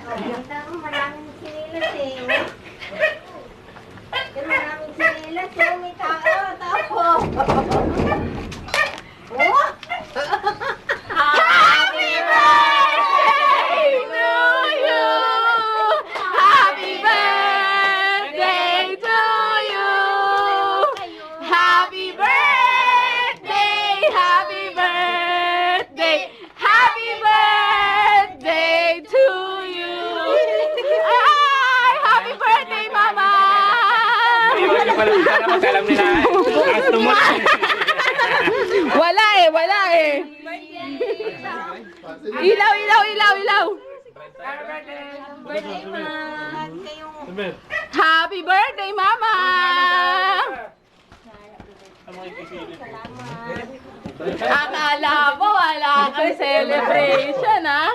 Maraming sinilas eh. Maraming sinilas eh. May tao. Tapos. Oh! Happy birthday to you! Happy birthday to you! Happy birthday! Happy birthday! Happy birthday to you! Ay! Happy birthday, Mama! Iwan niyo pala sana kasi alam nila. Lakas tumulong. Wala eh, wala eh. Ilaw, ilaw, ilaw, ilaw. Birthday man. Kayong... Happy birthday, Mama! Akala mo wala kang celebration, ha?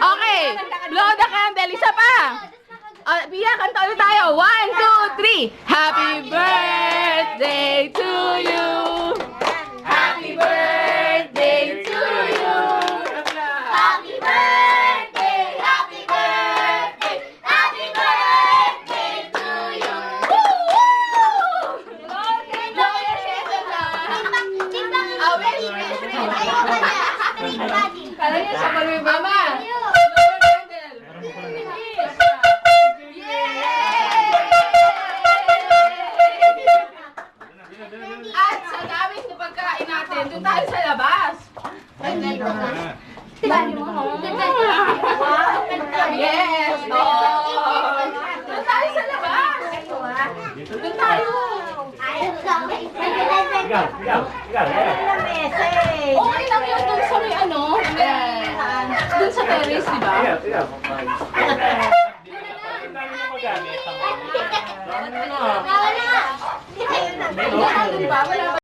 Okay, blow the candle. Isa pa. Pia, kanta ulit tayo. 1, 2, 3. Happy birthday to you. Happy birthday to you. Happy birthday, happy birthday, happy birthday to you. Woo! Blow your candle na. Wish, wish, wish. Kala niya siya mag-wish. Mama! At sa gamit na pagkain natin, doon tayo sa labas. Yes! Doon tayo sa labas. Doon tayo. Okay lang yun doon sa may ano. Doon sa terrace, di ba? Wala, di ba? Wala